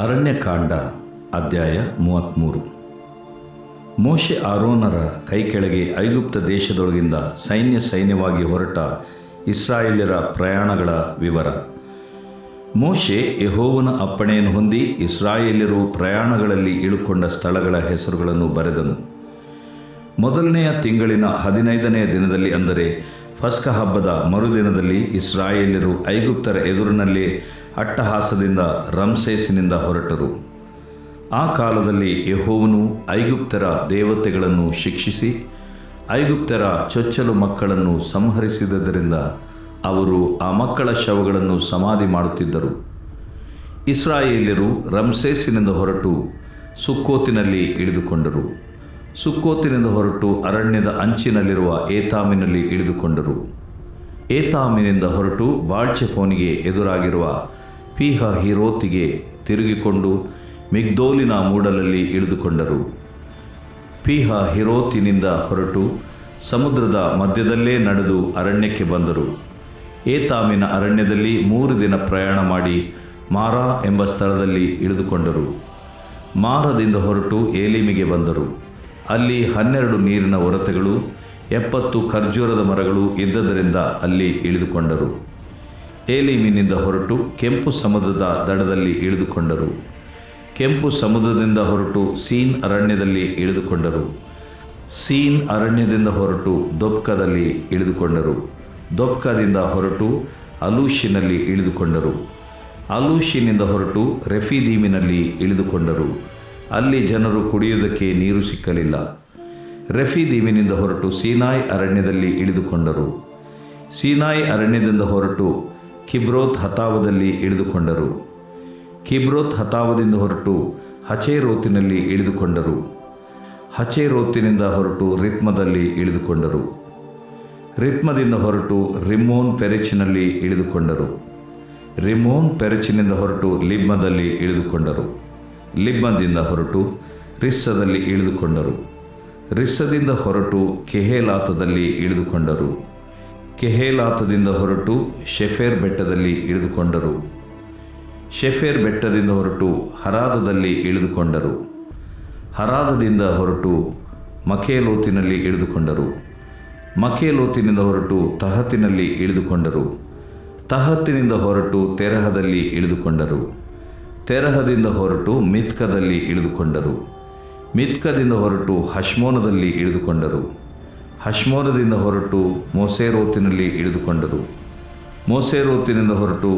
ಅರಣ್ಯಕಾಂಡ ಅಧ್ಯಾಯ 33. ಮೋಶೆ ಆರೋನರ ಕೈಕೆಳಗೆ ಐಗುಪ್ತ ದೇಶದೊಳಗಿಂದ ಸೈನ್ಯವಾಗಿ ಹೊರಟ ಇಸ್ರಾಯೇಲ್ಯರ ಪ್ರಯಾಣಗಳ ವಿವರ. ಮೋಶೆ ಯೆಹೋವನ ಅಪ್ಪಣೆಯನ್ನು ಹೊಂದಿ ಇಸ್ರಾಯೇಲ್ಯರು ಪ್ರಯಾಣಗಳಲ್ಲಿ ಇಳುಕೊಂಡ ಸ್ಥಳಗಳ ಹೆಸರುಗಳನ್ನು ಬರೆದನು. ಮೊದಲನೆಯ ತಿಂಗಳಿನ 15ನೆಯ ದಿನದಲ್ಲಿ, ಅಂದರೆ ಪಸ್ಕ ಹಬ್ಬದ ಮರುದಿನದಲ್ಲಿ, ಇಸ್ರಾಯೇಲ್ಯರು ಐಗುಪ್ತರ ಎದುರಿನಲ್ಲೇ ಅಟ್ಟಹಾಸದಿಂದ ರಮ್ಸೇಸಿನಿಂದ ಹೊರಟರು. ಆ ಕಾಲದಲ್ಲಿ ಯೆಹೋವನು ಐಗುಪ್ತರ ದೇವತೆಗಳನ್ನು ಶಿಕ್ಷಿಸಿ ಐಗುಪ್ತರ ಚೊಚ್ಚಲು ಮಕ್ಕಳನ್ನು ಸಂಹರಿಸಿದ್ದರಿಂದ ಅವರು ಆ ಮಕ್ಕಳ ಶವಗಳನ್ನು ಸಮಾಧಿ ಮಾಡುತ್ತಿದ್ದರು. ಇಸ್ರಾಯೇಲ್ಯರು ರಮ್ಸೇಸಿನಿಂದ ಹೊರಟು ಸುಕ್ಕೋತಿನಲ್ಲಿ ಇಳಿದುಕೊಂಡರು. ಸುಕ್ಕೋತಿನಿಂದ ಹೊರಟು ಅರಣ್ಯದ ಅಂಚಿನಲ್ಲಿರುವ ಏತಾಮಿನಲ್ಲಿ ಇಳಿದುಕೊಂಡರು. ಏತಾಮಿನಿಂದ ಹೊರಟು ಬಾಳ್ಚೆಫೋನಿಗೆ ಎದುರಾಗಿರುವ ಪೀಹ ಹಿರೋತಿಗೆ ತಿರುಗಿಕೊಂಡು ಮಿಗ್ದೋಲಿನ ಮೂಡಲಲ್ಲಿ ಇಳಿದುಕೊಂಡರು. ಪೀಹ ಹಿರೋತಿನಿಂದ ಹೊರಟು ಸಮುದ್ರದ ಮಧ್ಯದಲ್ಲೇ ನಡೆದು ಅರಣ್ಯಕ್ಕೆ ಬಂದರು. ಏತಾಮಿನ ಅರಣ್ಯದಲ್ಲಿ 3 ದಿನ ಪ್ರಯಾಣ ಮಾಡಿ ಮಾರಾ ಎಂಬ ಸ್ಥಳದಲ್ಲಿ ಇಳಿದುಕೊಂಡರು. ಮಾರದಿಂದ ಹೊರಟು ಏಲೀಮಿಗೆ ಬಂದರು. ಅಲ್ಲಿ 12 ನೀರಿನ ಒರತೆಗಳು 70 ಖರ್ಜೂರದ ಮರಗಳು ಇದ್ದದರಿಂದ ಅಲ್ಲಿ ಇಳಿದುಕೊಂಡರು. ಏಲೀಮಿನಿಂದ ಹೊರಟು ಕೆಂಪು ಸಮುದ್ರದ ದಡದಲ್ಲಿ ಇಳಿದುಕೊಂಡರು. ಕೆಂಪು ಸಮುದ್ರದಿಂದ ಹೊರಟು ಸೀನ್ ಅರಣ್ಯದಲ್ಲಿ ಇಳಿದುಕೊಂಡರು. ಸೀನ್ ಅರಣ್ಯದಿಂದ ಹೊರಟು ದೊಬ್ಕದಲ್ಲಿ ಇಳಿದುಕೊಂಡರು. ದೊಬ್ಕದಿಂದ ಹೊರಟು ಅಲೂಷಿನಲ್ಲಿ ಇಳಿದುಕೊಂಡರು. ಅಲೂಷಿನಿಂದ ಹೊರಟು ರೆಫೀದೀಮಿನಲ್ಲಿ ಇಳಿದುಕೊಂಡರು. ಅಲ್ಲಿ ಜನರು ಕುಡಿಯುವುದಕ್ಕೆ ನೀರು ಸಿಕ್ಕಲಿಲ್ಲ. ರೆಫೀದೀಮಿನಿಂದ ಹೊರಟು ಸೀನಾಯ್ ಅರಣ್ಯದಲ್ಲಿ ಇಳಿದುಕೊಂಡರು. ಸೀನಾಯ್ ಅರಣ್ಯದಿಂದ ಹೊರಟು ಕಿಬ್ರೋತ್ ಹತಾವದಲ್ಲಿ ಇಳಿದುಕೊಂಡರು. ಕಿಬ್ರೋತ್ ಹತಾವದಿಂದ ಹೊರಟು ಹಚೇರೋತಿನಲ್ಲಿ ಇಳಿದುಕೊಂಡರು. ಹಚೇರೋತಿನಿಂದ ಹೊರಟು ರಿತ್ಮದಲ್ಲಿ ಇಳಿದುಕೊಂಡರು. ರಿತ್ಮದಿಂದ ಹೊರಟು ರಿಮ್ಮೋನ್ ಪೆರೆಚಿನಲ್ಲಿ ಇಳಿದುಕೊಂಡರು. ರಿಮ್ಮೋನ್ ಪೆರೆಚಿನಿಂದ ಹೊರಟು ಲಿಬ್ಮದಲ್ಲಿ ಇಳಿದುಕೊಂಡರು. ಲಿಬ್ಮದಿಂದ ಹೊರಟು ರಿಸ್ಸದಲ್ಲಿ ಇಳಿದುಕೊಂಡರು. ರಿಸ್ಸದಿಂದ ಹೊರಟು ಕೆಹೇಲಾತದಲ್ಲಿ ಇಳಿದುಕೊಂಡರು. ಕೆಹೇಲಾತದಿಂದ ಹೊರಟು ಶೆಫೇರ್ ಬೆಟ್ಟದಲ್ಲಿ ಇಳಿದುಕೊಂಡರು. ಶೆಫೇರ್ ಬೆಟ್ಟದಿಂದ ಹೊರಟು ಹರಾದದಲ್ಲಿ ಇಳಿದುಕೊಂಡರು. ಹರಾದದಿಂದ ಹೊರಟು ಮಕೇಲೋತಿನಲ್ಲಿ ಇಳಿದುಕೊಂಡರು. ಮಕೇಲೋತಿನಿಂದ ಹೊರಟು ತಹತಿನಲ್ಲಿ ಇಳಿದುಕೊಂಡರು. ತಹತಿನಿಂದ ಹೊರಟು ತೆರಹದಲ್ಲಿ ಇಳಿದುಕೊಂಡರು. ತೆರಹದಿಂದ ಹೊರಟು ಮಿತ್ಕದಲ್ಲಿ ಇಳಿದುಕೊಂಡರು. ಮಿತ್ಕದಿಂದ ಹೊರಟು ಹಷ್ಮೋನದಲ್ಲಿ ಇಳಿದುಕೊಂಡರು. ಹಷ್ಮೋನದಿಂದ ಹೊರಟು ಮೋಸೇರೋತಿನಲ್ಲಿ ಇಳಿದುಕೊಂಡರು. ಮೋಸೇರೋತಿನಿಂದ ಹೊರಟು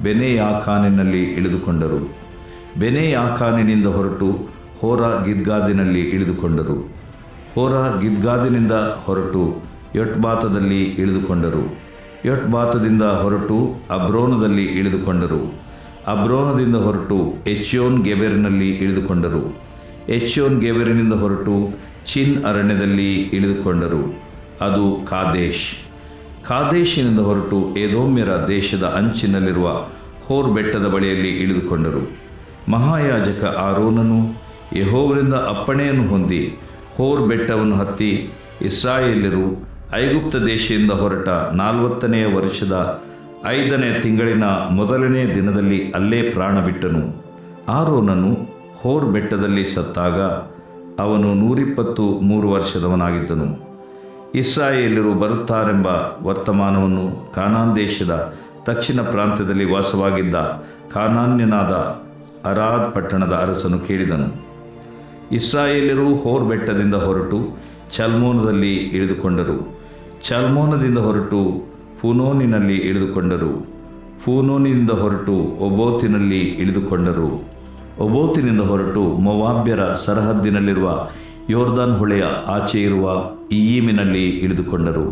ಬೆನೆಯಾಕಾನಿನಲ್ಲಿ ಇಳಿದುಕೊಂಡರು. ಬೆನೆಯಾಕಾನಿನಿಂದ ಹೊರಟು ಹೋರ ಗಿದ್ಗಾದಿನಲ್ಲಿ ಇಳಿದುಕೊಂಡರು. ಹೋರ ಗಿದ್ಗಾದಿನಿಂದ ಹೊರಟು ಯೊಟ್ಬಾತದಲ್ಲಿ ಇಳಿದುಕೊಂಡರು. ಯೊಟ್ಬಾತದಿಂದ ಹೊರಟು ಅಬ್ರೋನದಲ್ಲಿ ಇಳಿದುಕೊಂಡರು. ಅಬ್ರೋನದಿಂದ ಹೊರಟು ಎಚ್ಯೋನ್ ಗೆಬೆರಿನಲ್ಲಿ ಇಳಿದುಕೊಂಡರು. ಎಚ್ಯೋನ್ ಗೆಬೆರಿನಿಂದ ಹೊರಟು ಚಿನ್ ಅರಣ್ಯದಲ್ಲಿ ಇಳಿದುಕೊಂಡರು. ಅದು ಕಾದೇಶ್. ಕಾದೇಶಿನಿಂದ ಹೊರಟು ಎದೋಮ್ಯರ ದೇಶದ ಅಂಚಿನಲ್ಲಿರುವ ಹೋರ್ ಬೆಟ್ಟದ ಬಳಿಯಲ್ಲಿ ಇಳಿದುಕೊಂಡರು. ಮಹಾಯಾಜಕ ಆರೋನನು ಯೆಹೋವನಿಂದ ಅಪ್ಪಣೆಯನ್ನು ಹೊಂದಿ ಹೋರ್ ಬೆಟ್ಟವನ್ನು ಹತ್ತಿ ಇಸ್ರಾಯೇಲ್ಯರು ಐಗುಪ್ತ ದೇಶದಿಂದ ಹೊರಟ 40ನೆಯ ವರ್ಷದ 5ನೇ ತಿಂಗಳಿನ 1ನೇ ದಿನದಲ್ಲಿ ಅಲ್ಲೇ ಪ್ರಾಣ ಬಿಟ್ಟನು. ಆರೋನನು ಹೋರ್ ಬೆಟ್ಟದಲ್ಲಿ ಸತ್ತಾಗ ಅವನು 123 ವರ್ಷದವನಾಗಿದ್ದನು. ಇಸ್ರಾಯೇಲ್ಯರು ಬರುತ್ತಾರೆಂಬ ವರ್ತಮಾನವನ್ನು ಕಾನಾನ್ ದೇಶದ ದಕ್ಷಿಣ ಪ್ರಾಂತ್ಯದಲ್ಲಿ ವಾಸವಾಗಿದ್ದ ಕಾನಾನ್ಯನಾದ ಅರಾದ್ ಪಟ್ಟಣದ ಅರಸನು ಕೇಳಿದನು. ಇಸ್ರಾಯೇಲ್ಯರು ಹೋರ್ ಬೆಟ್ಟದಿಂದ ಹೊರಟು ಚಲ್ಮೋನದಲ್ಲಿ ಇಳಿದುಕೊಂಡರು. ಚಲ್ಮೋನದಿಂದ ಹೊರಟು ಫೂನೋನಿನಲ್ಲಿ ಇಳಿದುಕೊಂಡರು. ಫೂನೋನಿನಿಂದ ಹೊರಟು ಒಬೋತಿನಲ್ಲಿ ಇಳಿದುಕೊಂಡರು. ಒಬೋತಿನಿಂದ ಹೊರಟು ಮೊವಾಬ್ಯರ ಸರಹದ್ದಿನಲ್ಲಿರುವ ಯೋರ್ದಾನ್ ಹೊಳೆಯ ಆಚೆ ಇರುವ ಇಯ್ಯೀಮಿನಲ್ಲಿ ಇಳಿದುಕೊಂಡರು.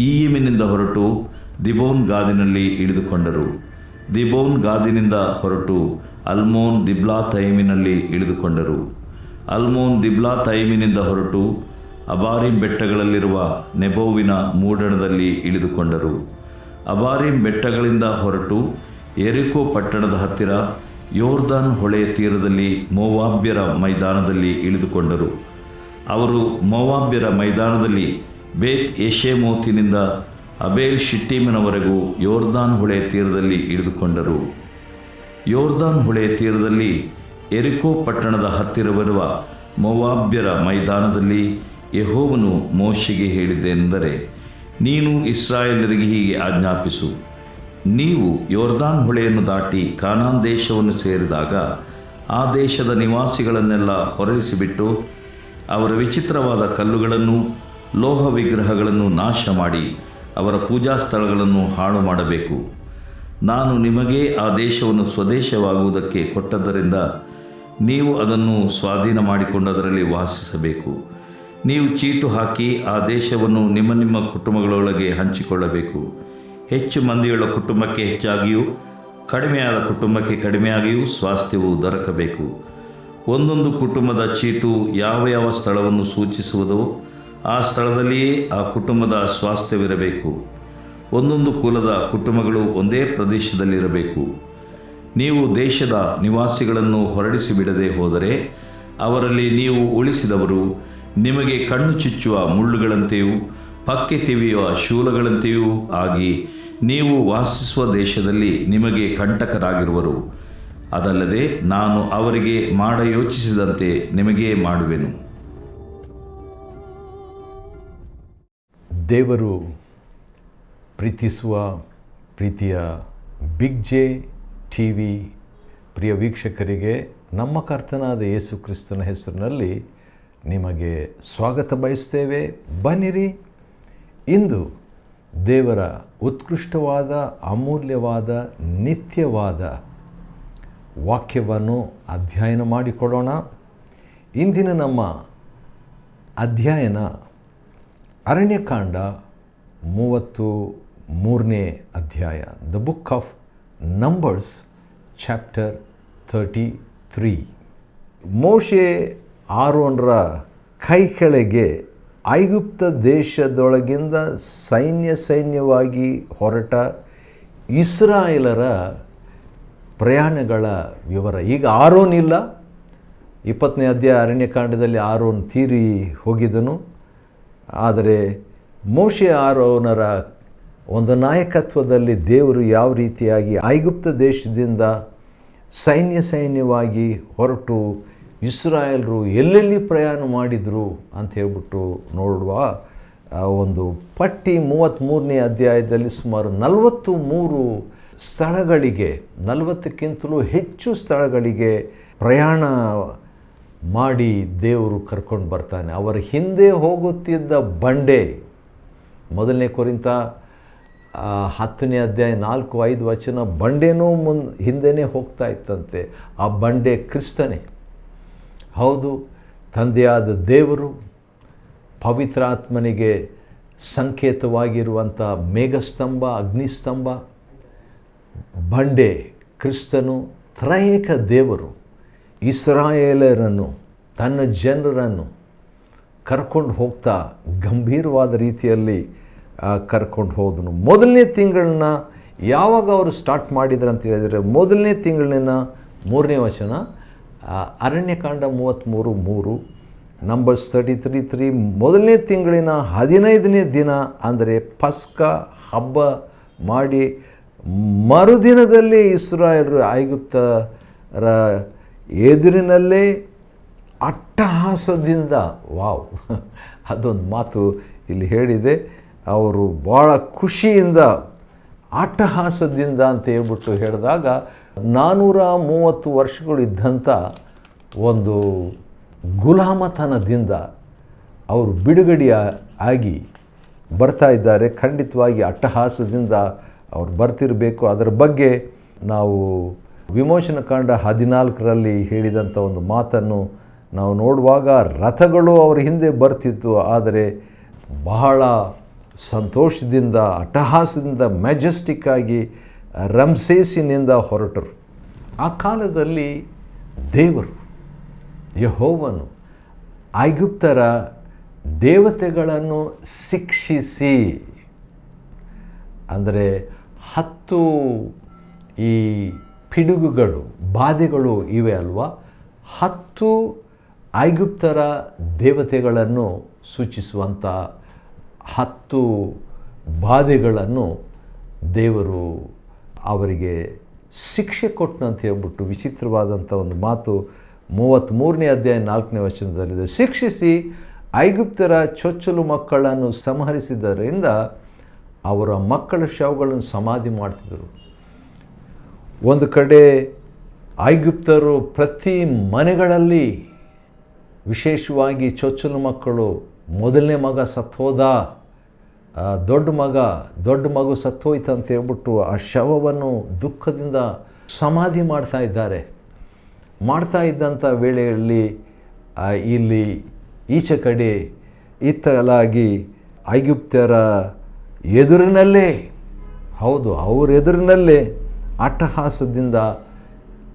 ಇಯ್ಯೀಮಿನಿಂದ ಹೊರಟು ದಿಬೋನ್ ಗಾದಿನಲ್ಲಿ ಇಳಿದುಕೊಂಡರು. ದಿಬೋನ್ ಗಾದಿನಿಂದ ಹೊರಟು ಅಲ್ಮೋನ್ ದಿಬ್ಲಾತೈಮಿನಲ್ಲಿ ಇಳಿದುಕೊಂಡರು. ಅಲ್ಮೋನ್ ದಿಬ್ಲಾತೈಮಿನಿಂದ ಹೊರಟು ಅಬಾರಿಂ ಬೆಟ್ಟಗಳಲ್ಲಿರುವ ನೆಬೋವಿನ ಮೂಡಣದಲ್ಲಿ ಇಳಿದುಕೊಂಡರು. ಅಬಾರಿಂ ಬೆಟ್ಟಗಳಿಂದ ಹೊರಟು ಯೆರಿಕೋ ಪಟ್ಟಣದ ಹತ್ತಿರ ಯೋರ್ದಾನ್ ಹೊಳೆಯ ತೀರದಲ್ಲಿ ಮೋವಾಬ್ಯರ ಮೈದಾನದಲ್ಲಿ ಇಳಿದುಕೊಂಡರು. ಅವರು ಮೋವಾಬ್ಯರ ಮೈದಾನದಲ್ಲಿ ಬೇತ್ ಯೆಷೆಮೋತಿನಿಂದ ಅಬೇಲ್ ಶಿಟ್ಟೀಮಿನವರೆಗೂ ಯೋರ್ದಾನ್ ಹೊಳೆಯ ತೀರದಲ್ಲಿ ಇಳಿದುಕೊಂಡರು. ಯೋರ್ದಾನ್ ಹೊಳೆಯ ತೀರದಲ್ಲಿ ಎರಿಕೋ ಪಟ್ಟಣದ ಹತ್ತಿರವಿರುವ ಮೋವಾಬ್ಯರ ಮೈದಾನದಲ್ಲಿ ಯೆಹೋವನು ಮೋಶೆಗೆ ಹೇಳಿದ್ದೇನೆಂದರೆ, ನೀನು ಇಸ್ರಾಯೇಲರಿಗೆ ಹೀಗೆ ಆಜ್ಞಾಪಿಸು, ನೀವು ಯೋರ್ದಾನ್ ಹೊಳೆಯನ್ನು ದಾಟಿ ಕಾನಾನ್ ದೇಶವನ್ನು ಸೇರಿದಾಗ ಆ ದೇಶದ ನಿವಾಸಿಗಳನ್ನೆಲ್ಲ ಹೊರಡಿಸಿಬಿಟ್ಟು ಅವರ ವಿಚಿತ್ರವಾದ ಕಲ್ಲುಗಳನ್ನು, ಲೋಹ ವಿಗ್ರಹಗಳನ್ನು ನಾಶ ಮಾಡಿ ಅವರ ಪೂಜಾ ಸ್ಥಳಗಳನ್ನು ಹಾಳು ಮಾಡಬೇಕು. ನಾನು ನಿಮಗೇ ಆ ದೇಶವನ್ನು ಸ್ವದೇಶವಾಗುವುದಕ್ಕೆ ಕೊಟ್ಟದ್ದರಿಂದ ನೀವು ಅದನ್ನು ಸ್ವಾಧೀನ ಮಾಡಿಕೊಂಡದರಲ್ಲಿ ವಾಸಿಸಬೇಕು. ನೀವು ಚೀಟು ಹಾಕಿ ಆ ದೇಶವನ್ನು ನಿಮ್ಮ ನಿಮ್ಮ ಕುಟುಂಬಗಳೊಳಗೆ ಹಂಚಿಕೊಳ್ಳಬೇಕು. ಹೆಚ್ಚು ಮಂದಿಯುಳ್ಳ ಕುಟುಂಬಕ್ಕೆ ಹೆಚ್ಚಾಗಿಯೂ ಕಡಿಮೆಯಾದ ಕುಟುಂಬಕ್ಕೆ ಕಡಿಮೆಯಾಗಿಯೂ ಸ್ವಾಸ್ಥ್ಯವು ದೊರಕಬೇಕು. ಒಂದೊಂದು ಕುಟುಂಬದ ಚೀಟು ಯಾವ ಯಾವ ಸ್ಥಳವನ್ನು ಸೂಚಿಸುವುದೋ ಆ ಸ್ಥಳದಲ್ಲಿಯೇ ಆ ಕುಟುಂಬದ ಸ್ವಾಸ್ಥ್ಯವಿರಬೇಕು. ಒಂದೊಂದು ಕುಲದ ಕುಟುಂಬಗಳು ಒಂದೇ ಪ್ರದೇಶದಲ್ಲಿರಬೇಕು. ನೀವು ದೇಶದ ನಿವಾಸಿಗಳನ್ನು ಹೊರಡಿಸಿಬಿಡದೆ ಹೋದರೆ ಅವರಲ್ಲಿ ನೀವು ಉಳಿಸಿದವರು ನಿಮಗೆ ಕಣ್ಣು ಚುಚ್ಚುವ ಮುಳ್ಳುಗಳಂತೆಯೂ ಪಕ್ಕೆ ತಿವಿಯುವ ಶೂಲಗಳಂತೆಯೂ ಆಗಿ ನೀವು ವಾಸಿಸುವ ದೇಶದಲ್ಲಿ ನಿಮಗೆ ಕಂಟಕರಾಗಿರುವರು. ಅದಲ್ಲದೆ ನಾನು ಅವರಿಗೆ ಮಾಡ ಯೋಚಿಸಿದಂತೆ ನಿಮಗೇ ಮಾಡುವೆನು. ದೇವರು ಪ್ರೀತಿಸುವ ಪ್ರೀತಿಯ ಬಿಗ್ ಜೆ ಟಿ ವಿ ಪ್ರಿಯ ವೀಕ್ಷಕರಿಗೆ ನಮ್ಮ ಕರ್ತನಾದ ಯೇಸು ಕ್ರಿಸ್ತನ ಹೆಸರಿನಲ್ಲಿ ನಿಮಗೆ ಸ್ವಾಗತ ಬಯಸ್ತೇವೆ. ಬನ್ನಿರಿ, ಇಂದು ದೇವರ ಉತ್ಕೃಷ್ಟವಾದ, ಅಮೂಲ್ಯವಾದ, ನಿತ್ಯವಾದ ವಾಕ್ಯವನ್ನು ಅಧ್ಯಯನ ಮಾಡಿಕೊಳ್ಳೋಣ. ಇಂದಿನ ನಮ್ಮ ಅಧ್ಯಯನ ಅರಣ್ಯಕಾಂಡ 33ನೇ ಅಧ್ಯಾಯ, the book of numbers chapter 33. ಮೋಶೆ ಆರೋನರ ಕೈ ಕೆಳಗೆ ಐಗುಪ್ತ ದೇಶದೊಳಗಿಂದ ಸೈನ್ಯವಾಗಿ ಹೊರಟ ಇಸ್ರಾಯೇಲರ ಪ್ರಯಾಣಗಳ ವಿವರ. ಈಗ ಆರೋನ್ ಇಲ್ಲ. 20ನೇ ಅಧ್ಯಾಯ ಅರಣ್ಯಕಾಂಡದಲ್ಲಿ ಆರೋನ್ ತೀರಿ ಹೋಗಿದ್ದನು. ಆದರೆ ಮೋಶೆ ಆರೋನರ ಒಂದು ನಾಯಕತ್ವದಲ್ಲಿ ದೇವರು ಯಾವ ರೀತಿಯಾಗಿ ಐಗುಪ್ತ ದೇಶದಿಂದ ಸೈನ್ಯವಾಗಿ ಹೊರಟು ಇಸ್ರಾಯೇಲರು ಎಲ್ಲೆಲ್ಲಿ ಪ್ರಯಾಣ ಮಾಡಿದರು ಅಂತ ಹೇಳ್ಬಿಟ್ಟು ನೋಡುವ ಒಂದು ಪಟ್ಟಿ 33ನೇ ಅಧ್ಯಾಯದಲ್ಲಿ ಸುಮಾರು 43 ಸ್ಥಳಗಳಿಗೆ, 40ಕ್ಕಿಂತಲೂ ಹೆಚ್ಚು ಸ್ಥಳಗಳಿಗೆ ಪ್ರಯಾಣ ಮಾಡಿ ದೇವರು ಕರ್ಕೊಂಡು ಬರ್ತಾನೆ. ಅವರ ಹಿಂದೆ ಹೋಗುತ್ತಿದ್ದ ಬಂಡೆ, 1ನೇ ಕೊರಿಂಥ 10ನೇ ಅಧ್ಯಾಯ 4-5 ವಚನ, ಬಂಡೆನೂ ಹಿಂದೆನೇ ಹೋಗ್ತಾ ಇತ್ತಂತೆ. ಆ ಬಂಡೆ ಕ್ರಿಸ್ತನೇ. ಹೌದು, ತಂದೆಯಾದ ದೇವರು, ಪವಿತ್ರಾತ್ಮನಿಗೆ ಸಂಕೇತವಾಗಿರುವಂಥ ಮೇಘಸ್ತಂಭ, ಅಗ್ನಿಸ್ತಂಭ, ಬಂಡೆ ಕ್ರಿಸ್ತನು, ತ್ರಯೇಕ ದೇವರು ಇಸ್ರಾಯೇಲರನ್ನು, ತನ್ನ ಜನರನ್ನು ಕರ್ಕೊಂಡು ಹೋಗ್ತಾ ಗಂಭೀರವಾದ ರೀತಿಯಲ್ಲಿ ಕರ್ಕೊಂಡು ಹೋದನು. 1ನೇ ತಿಂಗಳನ್ನ ಯಾವಾಗ ಅವರು ಸ್ಟಾರ್ಟ್ ಮಾಡಿದ್ರು ಅಂತ ಹೇಳಿದರೆ, 1ನೇ ತಿಂಗಳಿನ 3ನೇ ವಚನ, ಅರಣ್ಯಕಾಂಡ 33:3, ನಂಬರ್ಸ್ 33:3. 1ನೇ ತಿಂಗಳಿನ 15ನೇ ದಿನ ಅಂದರೆ ಪಸ್ಕ ಹಬ್ಬ ಮಾಡಿ ಮರುದಿನದಲ್ಲಿ ಇಸ್ರಾಯೇಲರು ಐಗುಪ್ತರ ಎದುರಿನಲ್ಲೇ ಅಟ್ಟಹಾಸದಿಂದ, ವಾವ್, ಅದೊಂದು ಮಾತು ಇಲ್ಲಿ ಹೇಳಿದೆ, ಅವರು ಭಾಳ ಖುಷಿಯಿಂದ, ಅಟ್ಟಹಾಸದಿಂದ ಅಂತ ಹೇಳ್ಬಿಟ್ಟು ಹೇಳಿದಾಗ 430 ವರ್ಷಗಳು ಇದ್ದಂಥ ಒಂದು ಗುಲಾಮತನದಿಂದ ಅವರು ಬಿಡುಗಡೆ ಆಗಿ ಬರ್ತಾ ಇದ್ದಾರೆ. ಖಂಡಿತವಾಗಿ ಅಟ್ಟಹಾಸದಿಂದ ಅವ್ರು ಬರ್ತಿರಬೇಕು. ಅದರ ಬಗ್ಗೆ ನಾವು ವಿಮೋಚನಕಾಂಡ 14ರಲ್ಲಿ ಹೇಳಿದಂಥ ಒಂದು ಮಾತನ್ನು ನಾವು ನೋಡುವಾಗ, ರಥಗಳು ಅವರ ಹಿಂದೆ ಬರ್ತಿತ್ತು, ಆದರೆ ಬಹಳ ಸಂತೋಷದಿಂದ, ಅಟ್ಟಹಾಸದಿಂದ, ಮೆಜೆಸ್ಟಿಕ್ ಆಗಿ ರಮ್ಸೇಸಿನಿಂದ ಹೊರಟರು. ಆ ಕಾಲದಲ್ಲಿ ದೇವರು, ಯೆಹೋವನು ಐಗುಪ್ತರ ದೇವತೆಗಳನ್ನು ಶಿಕ್ಷಿಸಿ, ಅಂದರೆ 10 ಈ ಪಿಡುಗುಗಳು, ಬಾಧೆಗಳು ಇವೆ ಅಲ್ವಾ, 10 ಐಗುಪ್ತರ ದೇವತೆಗಳನ್ನು ಸೂಚಿಸುವಂಥ 10 ಬಾಧೆಗಳನ್ನು ದೇವರು ಅವರಿಗೆ ಶಿಕ್ಷೆ ಕೊಟ್ಟನು ಅಂತ ಹೇಳ್ಬಿಟ್ಟು ವಿಚಿತ್ರವಾದಂಥ ಒಂದು ಮಾತು 33ನೇ ಅಧ್ಯಾಯ 4ನೇ ವಚನದಲ್ಲಿದೆ. ಶಿಕ್ಷಿಸಿ ಐಗುಪ್ತರ ಚೊಚ್ಚಲು ಮಕ್ಕಳನ್ನು ಸಂಹರಿಸಿದ್ದರಿಂದ ಅವರ ಮಕ್ಕಳ ಶವಗಳನ್ನು ಸಮಾಧಿ ಮಾಡ್ತಿದ್ದರು. ಒಂದು ಕಡೆ ಐಗುಪ್ತರು ಪ್ರತಿ ಮನೆಗಳಲ್ಲಿ ವಿಶೇಷವಾಗಿ ಚೊಚ್ಚಲು ಮಕ್ಕಳು, ಮೊದಲನೇ ಮಗ ಸತ್ತೋದ, ದೊಡ್ಡ ಮಗು ಸತ್ತೋಯ್ತು ಅಂತ ಹೇಳ್ಬಿಟ್ಟು ಆ ಶವವನ್ನು ದುಃಖದಿಂದ ಸಮಾಧಿ ಮಾಡ್ತಾ ಇದ್ದಂಥ ವೇಳೆಯಲ್ಲಿ ಇಲ್ಲಿ ಈಚೆ ಕಡೆ ಇತ್ತಲಾಗಿ ಐಗುಪ್ತ್ಯರ ಎದುರಿನಲ್ಲೇ, ಹೌದು ಅವ್ರ ಎದುರಿನಲ್ಲೇ ಅಟ್ಟಹಾಸದಿಂದ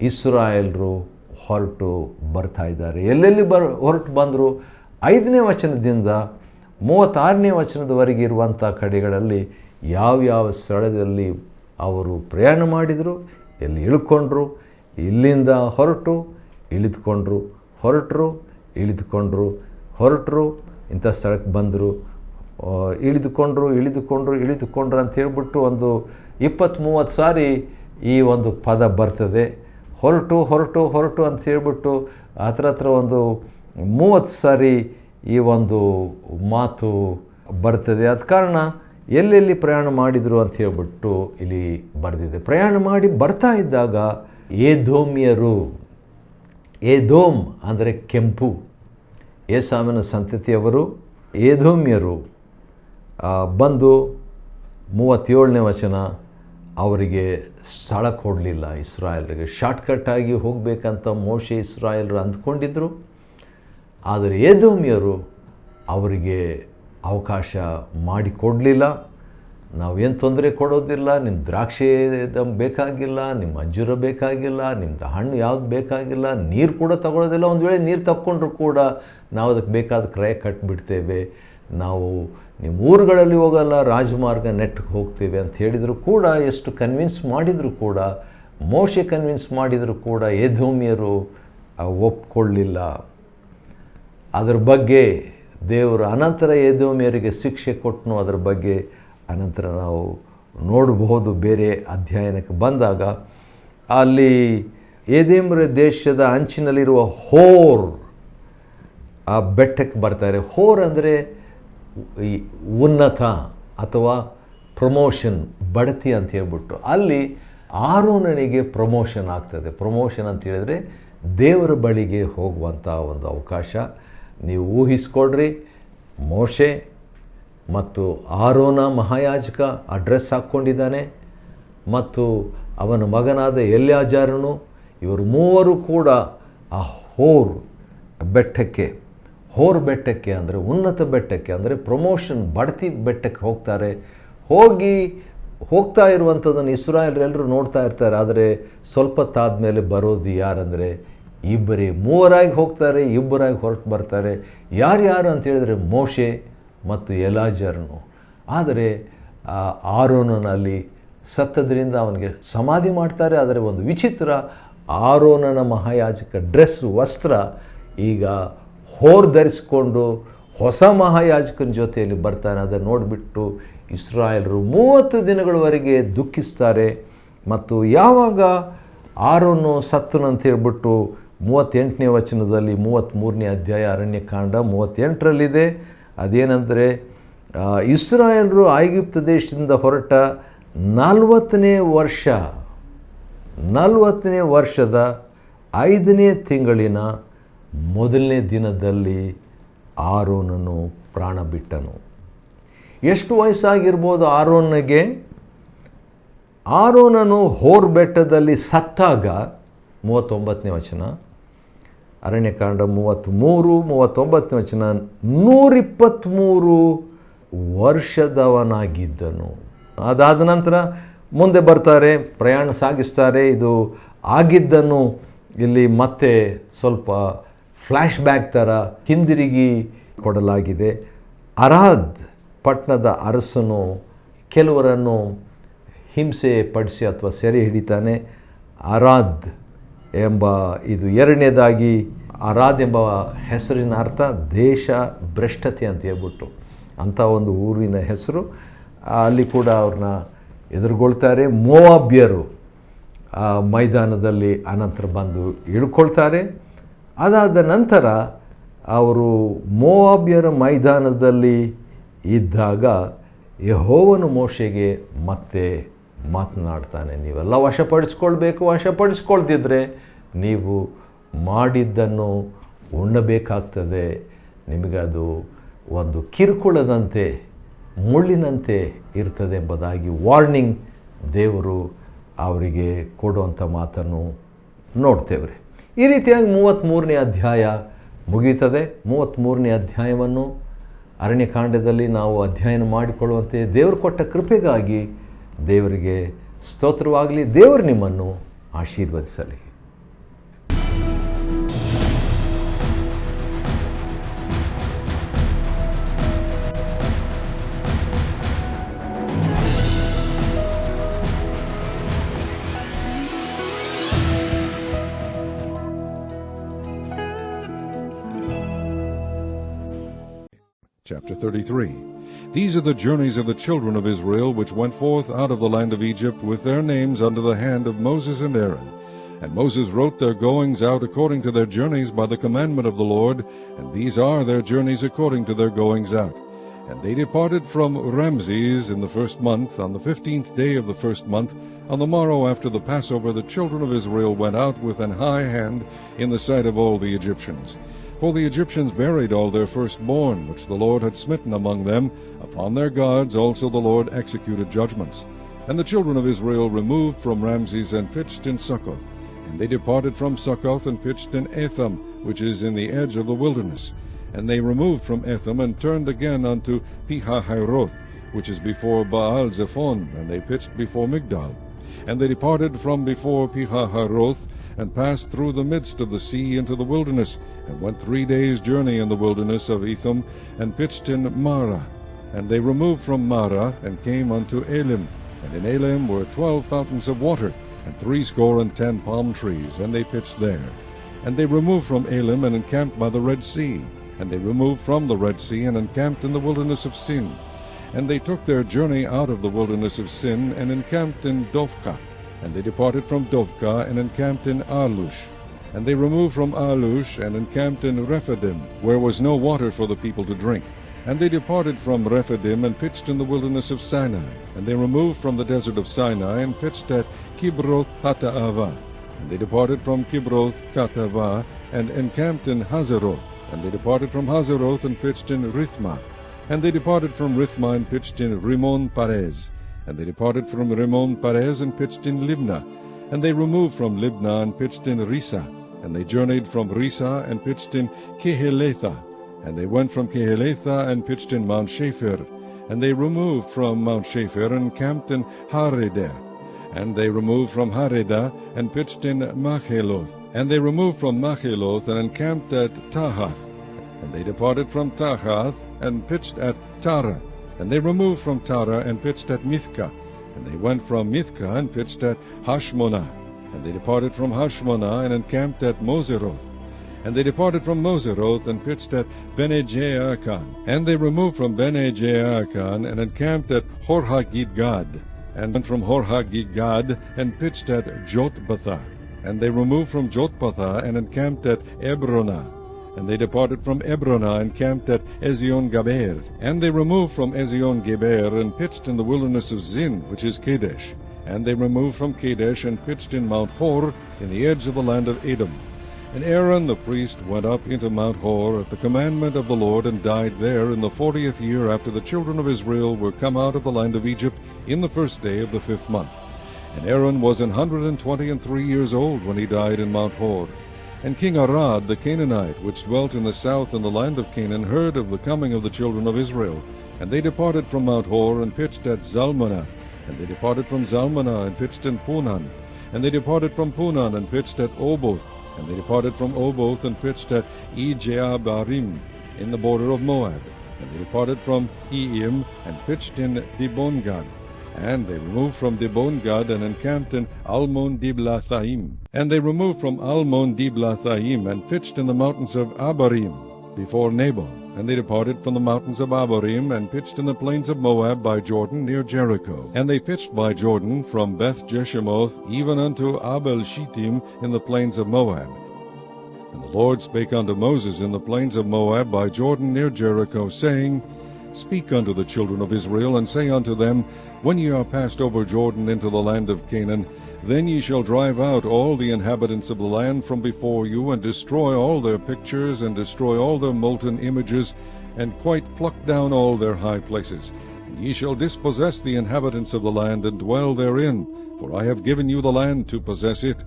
ಇಸ್ರಾಯೇಲರು ಹೊರಟು ಬರ್ತಾ ಇದ್ದಾರೆ. ಎಲ್ಲೆಲ್ಲಿ ಹೊರಟು ಬಂದರು? 5ನೇ ವಚನದಿಂದ 36ನೇ ವಚನದವರೆಗೆ ಇರುವಂಥ ಕಡೆಗಳಲ್ಲಿ ಯಾವ್ಯಾವ ಸ್ಥಳದಲ್ಲಿ ಅವರು ಪ್ರಯಾಣ ಮಾಡಿದರು, ಎಲ್ಲಿ ಇಳ್ಕೊಂಡ್ರು, ಇಲ್ಲಿಂದ ಹೊರಟು ಇಳಿದುಕೊಂಡ್ರು, ಹೊರಟರು ಇಂಥ ಸ್ಥಳಕ್ಕೆ ಬಂದರು, ಇಳಿದುಕೊಂಡ್ರು ಅಂತ ಹೇಳ್ಬಿಟ್ಟು ಒಂದು 20-30 ಸಾರಿ ಈ ಒಂದು ಪದ ಬರ್ತದೆ. ಹೊರಟು ಅಂತ ಹೇಳ್ಬಿಟ್ಟು ಹತ್ರ ಒಂದು 30 ಸಾರಿ ಈ ಒಂದು ಮಾತು ಬರ್ತದೆ. ಆದ ಕಾರಣ ಎಲ್ಲೆಲ್ಲಿ ಪ್ರಯಾಣ ಮಾಡಿದರು ಅಂತ ಹೇಳ್ಬಿಟ್ಟು ಇಲ್ಲಿ ಬರೆದಿದೆ. ಪ್ರಯಾಣ ಮಾಡಿ ಬರ್ತಾ ಇದ್ದಾಗ ಏದೋಮ್ಯರು, ಏದೋಮ್ ಅಂದರೆ ಕೆಂಪು, ಏಸಾವಿನ ಸಂತತಿಯವರು ಏದೋಮ್ಯರು ಬಂದು 37ನೇ ವಚನ, ಅವರಿಗೆ ಸ್ಥಳ ಕೊಡಲಿಲ್ಲ ಇಸ್ರಾಯೇಲರಿಗೆ. ಶಾರ್ಟ್ಕಟ್ಟಾಗಿ ಹೋಗಬೇಕಂತ ಮೋಶೆ ಇಸ್ರಾಯೇಲರು ಅಂದ್ಕೊಂಡಿದ್ದರು. ಆದರೆ ಏದೋಮ್ಯರು ಅವರಿಗೆ ಅವಕಾಶ ಮಾಡಿಕೊಡಲಿಲ್ಲ. ನಾವೇನು ತೊಂದರೆ ಕೊಡೋದಿಲ್ಲ, ನಿಮ್ಮ ದ್ರಾಕ್ಷಿ ಬೇಕಾಗಿಲ್ಲ, ನಿಮ್ಮ ಅಂಜೂರ ಬೇಕಾಗಿಲ್ಲ, ನಿಮ್ಮದು ಹಣ್ಣು ಯಾವ್ದು ಬೇಕಾಗಿಲ್ಲ, ನೀರು ಕೂಡ ತಗೊಳ್ಳೋದಿಲ್ಲ. ಒಂದು ವೇಳೆ ನೀರು ತಗೊಂಡ್ರು ಕೂಡ ನಾವು ಅದಕ್ಕೆ ಬೇಕಾದ ಕ್ರಯ ಕಟ್ಟಿಬಿಡ್ತೇವೆ, ನಾವು ನಿಮ್ಮ ಊರುಗಳಲ್ಲಿ ಹೋಗಲ್ಲ, ರಾಜಮಾರ್ಗ ನೆಟ್ಟಿಗೆ ಹೋಗ್ತೇವೆ ಅಂತ ಹೇಳಿದರು ಕೂಡ, ಎಷ್ಟು ಕನ್ವಿನ್ಸ್ ಮಾಡಿದರೂ ಕೂಡ, ಮೋಶೆ ಕನ್ವಿನ್ಸ್ ಮಾಡಿದರೂ ಕೂಡ ಏದೋಮ್ಯರು ಒಪ್ಕೊಳ್ಳಿಲ್ಲ. ಅದರ ಬಗ್ಗೆ ದೇವರು ಅನಂತರ ಏದೋಮ್ಯರಿಗೆ ಶಿಕ್ಷೆ ಕೊಟ್ಟನು. ಅದರ ಬಗ್ಗೆ ಅನಂತರ ನಾವು ನೋಡಬಹುದು. ಬೇರೆ ಅಧ್ಯಯನಕ್ಕೆ ಬಂದಾಗ ಅಲ್ಲಿ ಏದೋಮ್ಯರ ದೇಶದ ಅಂಚಿನಲ್ಲಿರುವ ಹೋರ್ ಆ ಬೆಟ್ಟಕ್ಕೆ ಬರ್ತಾರೆ. ಹೋರ್ ಅಂದರೆ ಈ ಉನ್ನತ ಅಥವಾ ಪ್ರಮೋಷನ್, ಬಡ್ತಿ ಅಂತ ಹೇಳ್ಬಿಟ್ಟು ಅಲ್ಲಿ ಆರೋನನಿಗೆ ಪ್ರಮೋಷನ್ ಆಗ್ತದೆ. ಪ್ರಮೋಷನ್ ಅಂತ ಹೇಳಿದರೆ ದೇವರ ಬಳಿಗೆ ಹೋಗುವಂಥ ಒಂದು ಅವಕಾಶ. ನೀವು ಊಹಿಸ್ಕೊಳ್ರಿ, ಮೋಶೆ ಮತ್ತು ಆರೋನ ಮಹಾಯಾಜಕ ಆ ಡ್ರೆಸ್ ಹಾಕ್ಕೊಂಡಿದ್ದಾನೆ, ಮತ್ತು ಅವನ ಮಗನಾದ ಎಲ್ಯಾಜಾರನು, ಇವರು ಮೂವರು ಕೂಡ ಆ ಹೋರ್ ಬೆಟ್ಟಕ್ಕೆ ಅಂದರೆ ಉನ್ನತ ಬೆಟ್ಟಕ್ಕೆ ಅಂದರೆ ಪ್ರಮೋಷನ್ ಬಡ್ತಿ ಬೆಟ್ಟಕ್ಕೆ ಹೋಗ್ತಾರೆ. ಹೋಗ್ತಾ ಇರುವಂಥದ್ದನ್ನು ಇಸ್ರಾಯೇಲರೆಲ್ಲರೂ ನೋಡ್ತಾ ಇರ್ತಾರೆ. ಆದರೆ ಸ್ವಲ್ಪ ತಾದ್ಮೇಲೆ ಬರೋದು ಯಾರಂದರೆ ಮೂವರಾಗಿ ಹೋಗ್ತಾರೆ, ಇಬ್ಬರಾಗಿ ಹೊರಟು ಬರ್ತಾರೆ. ಯಾರ್ಯಾರು ಅಂತ ಹೇಳಿದರೆ ಮೋಶೆ ಮತ್ತು ಎಲಾಜರನು. ಆದರೆ ಆರೋನನಲ್ಲಿ ಸತ್ತದ್ರಿಂದ ಅವನಿಗೆ ಸಮಾಧಿ ಮಾಡ್ತಾರೆ. ಆದರೆ ಒಂದು ವಿಚಿತ್ರ, ಆರೋನನ ಮಹಾಯಾಜಕ ವಸ್ತ್ರ ಈಗ ಹೋರ್ ಧರಿಸಿಕೊಂಡು ಹೊಸ ಮಹಾಯಾಜಕನ ಜೊತೆಯಲ್ಲಿ ಬರ್ತಾನೆ. ಅದನ್ನು ನೋಡಿಬಿಟ್ಟು ಇಸ್ರಾಯೇಲರು 30 ದಿನಗಳವರೆಗೆ ದುಃಖಿಸ್ತಾರೆ. ಮತ್ತು ಯಾವಾಗ ಆರೋನು ಸತ್ತನು ಅಂತ ಹೇಳ್ಬಿಟ್ಟು 38ನೇ ವಚನದಲ್ಲಿ 33ನೇ ಅಧ್ಯಾಯ ಅರಣ್ಯಕಾಂಡ 38ರಲ್ಲಿದೆ. ಅದೇನೆಂದರೆ ಇಸ್ರಾಯೇಲರು ಐಗುಪ್ತ ದೇಶದಿಂದ ಹೊರಟ 40ನೇ ವರ್ಷದ 5ನೇ ತಿಂಗಳಿನ ಮೊದಲನೇ ದಿನದಲ್ಲಿ ಆರೋನನು ಪ್ರಾಣ ಬಿಟ್ಟನು. ಎಷ್ಟು ವಯಸ್ಸಾಗಿರ್ಬೋದು ಆರೋನಿಗೆ? ಆರೋನನು ಹೋರ್ ಬೆಟ್ಟದಲ್ಲಿ ಸತ್ತಾಗ 39ನೇ ವಚನ, ಅರಣ್ಯಕಾಂಡ 33-39ನೇ ವಚನ, 123 ವರ್ಷದವನಾಗಿದ್ದನು. ಅದಾದ ನಂತರ ಮುಂದೆ ಬರ್ತಾರೆ, ಪ್ರಯಾಣ ಸಾಗಿಸ್ತಾರೆ. ಇದು ಆಗಿದ್ದನ್ನು ಇಲ್ಲಿ ಮತ್ತೆ ಸ್ವಲ್ಪ ಫ್ಲ್ಯಾಶ್ ಬ್ಯಾಕ್ ಥರ ಹಿಂದಿರುಗಿ ಕೊಡಲಾಗಿದೆ. ಅರಾದ್ ಪಟ್ಟಣದ ಅರಸನು ಕೆಲವರನ್ನು ಹಿಂಸೆ ಪಡಿಸಿ ಅಥವಾ ಸೆರೆ ಹಿಡಿತಾನೆ. ಅರಾದ್ ಎಂಬ ಇದು ಎರಡನೇದಾಗಿ ಅರಾದ್ ಎಂಬ ಹೆಸರಿನ ಅರ್ಥ ದೇಶ ಭ್ರಷ್ಟತೆ ಅಂತ ಹೇಳ್ಬಿಟ್ಟು ಅಂಥ ಒಂದು ಊರಿನ ಹೆಸರು. ಅಲ್ಲಿ ಕೂಡ ಅವ್ರನ್ನ ಎದುರುಗೊಳ್ತಾರೆ. ಮೋವಾಬ್ಯರು ಆ ಮೈದಾನದಲ್ಲಿ ಅನಂತರ ಬಂದು ಇಳ್ಕೊಳ್ತಾರೆ. ಅದಾದ ನಂತರ ಅವರು ಮೋವಾಬ್ಯರ ಮೈದಾನದಲ್ಲಿ ಇದ್ದಾಗ ಯೆಹೋವನು ಮೋಶೆಗೆ ಮತ್ತೆ ಮಾತನಾಡ್ತಾನೆ, ನೀವೆಲ್ಲ ವಶಪಡಿಸ್ಕೊಳ್ಬೇಕು, ವಶಪಡಿಸ್ಕೊಳ್ದಿದ್ರೆ ನೀವು ಮಾಡಿದ್ದನ್ನು ಉಣ್ಣಬೇಕಾಗ್ತದೆ, ನಿಮಗದು ಒಂದು ಕಿರುಕುಳದಂತೆ ಮುಳ್ಳಿನಂತೆ ಇರ್ತದೆ ಎಂಬುದಾಗಿ ವಾರ್ನಿಂಗ್ ದೇವರು ಅವರಿಗೆ ಕೊಡುವಂಥ ಮಾತನ್ನು ನೋಡ್ತೇವೆ. ಈ ರೀತಿಯಾಗಿ 33ನೇ ಅಧ್ಯಾಯ ಮುಗಿಯುತ್ತದೆ. 33ನೇ ಅಧ್ಯಾಯವನ್ನು ಅರಣ್ಯಕಾಂಡದಲ್ಲಿ ನಾವು ಅಧ್ಯಯನ ಮಾಡಿಕೊಳ್ಳುವಂತೆ ದೇವರು ಕೊಟ್ಟ ಕೃಪೆಗಾಗಿ ದೇವರಿಗೆ ಸ್ತೋತ್ರವಾಗಲಿ. ದೇವರು ನಿಮ್ಮನ್ನು ಆಶೀರ್ವದಿಸಲಿ. Chapter 33. These are the journeys of the children of Israel, which went forth out of the land of Egypt, with their names under the hand of Moses and Aaron. And Moses wrote their goings out according to their journeys by the commandment of the Lord, and these are their journeys according to their goings out. And they departed from Ramses in the first month, on the 15th day of the first month. On the morrow after the Passover, the children of Israel went out with an high hand in the sight of all the Egyptians. For the Egyptians buried all their firstborn, which the Lord had smitten among them. Upon their gods also the Lord executed judgments. And the children of Israel removed from Ramses and pitched in Succoth. And they departed from Succoth and pitched in Etham, which is in the edge of the wilderness. And they removed from Etham and turned again unto Pihahiroth, which is before Baal-zephon, and they pitched before Migdal. And they departed from before Pihahiroth, and passed through the midst of the sea into the wilderness, and went 3 days' journey in the wilderness of Etham, and pitched in Marah. And they removed from Marah, and came unto Elim. And in Elim were 12 fountains of water, and 70 palm trees, and they pitched there. And they removed from Elim, and encamped by the Red Sea. And they removed from the Red Sea, and encamped in the wilderness of Sin. And they took their journey out of the wilderness of Sin, and encamped in Dophkah. And they departed from Dophkah, and encamped in Alush. And they removed from Alush, and encamped in Rephidim, where was no water for the people to drink. And they departed from Rephidim, and pitched in the wilderness of Sinai. And they removed from the desert of Sinai, and pitched at Kibroth Hattaavah. And they departed from Kibroth Hattaavah, and encamped in Hazeroth. And they departed from Hazeroth, and pitched in Rithmah. And they departed from Rithmah, and pitched in Rimmon Perez. And they departed from Rimmon Perez, and pitched in Libnah. And they removed from Libnah, and pitched in Risa. And they journeyed from Risa, and pitched in Kehelatha. And they went from Kehelatha, and pitched in Mount Shapher. And they removed from Mount Shapher, and camped in Haredah. And they removed from Haredah, and pitched in Macheloth. And they removed from Macheloth, and encamped at Tahath. And they departed from Tahath, and pitched at Tara. And they removed from Tara, and pitched at Mithkah. And they went from Mithkah, and pitched at Hashmonah. And they departed from Hashmonah, and encamped at Moseroth. And they departed from Moseroth, and pitched at Bene-Jaakan. And they removed from Bene-Jaakan, and encamped at Horhagidgad. And went from Horhagidgad, and pitched at Jotbathah. And they removed from Jotbathah, and encamped at Ebronah. And they departed from Ebronah, and camped at Ezion-Geber. And they removed from Ezion-Geber, and pitched in the wilderness of Zin, which is Kadesh. And they removed from Kadesh, and pitched in Mount Hor, in the edge of the land of Edom. And Aaron the priest went up into Mount Hor at the commandment of the Lord, and died there in the 40th year after the children of Israel were come out of the land of Egypt, in the 1st day of the 5th month. And Aaron was 123 years old when he died in Mount Hor. And King Arad the Canaanite, which dwelt in the south in the land of Canaan, heard of the coming of the children of Israel. And they departed from Mount Hor, and pitched at Zalmanah. And they departed from Zalmanah, and pitched in Punan. And they departed from Punan, and pitched at Oboth. And they departed from Oboth, and pitched at Ijeabarim, in the border of Moab. And they departed from Eim, and pitched in Dibongad. And they removed from Dibongad, and encamped in Almon-Diblathaim. And they removed from Almon-Diblathaim, and pitched in the mountains of Abarim. before Nabal. And they departed from the mountains of Abarim, and pitched in the plains of Moab by Jordan near Jericho. And they pitched by Jordan from Beth Jeshimoth even unto Abel Shittim in the plains of Moab. And the Lord spake unto Moses in the plains of Moab by Jordan near Jericho, saying, Speak unto the children of Israel, and say unto them, When ye are passed over Jordan into the land of Canaan, then ye shall drive out all the inhabitants of the land from before you, and destroy all their pictures, and destroy all their molten images, and quite pluck down all their high places. And ye shall dispossess the inhabitants of the land, and dwell therein, for I have given you the land to possess it.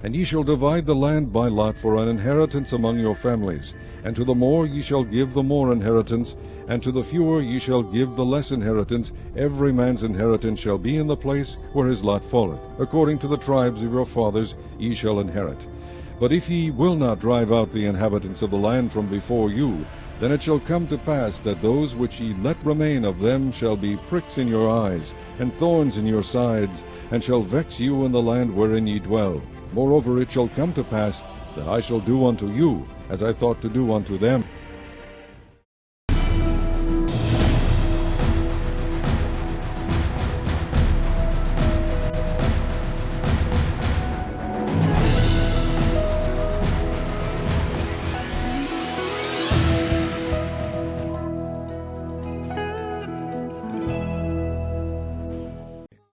And ye shall divide the land by lot for an inheritance among your families. And to the more ye shall give the more inheritance, and to the fewer ye shall give the less inheritance. Every man's inheritance shall be in the place where his lot falleth. According to the tribes of your fathers ye shall inherit. But if ye will not drive out the inhabitants of the land from before you, then it shall come to pass that those which ye let remain of them shall be pricks in your eyes, and thorns in your sides, and shall vex you in the land wherein ye dwell. Moreover, it shall come to pass that I shall do unto you as I thought to do unto them.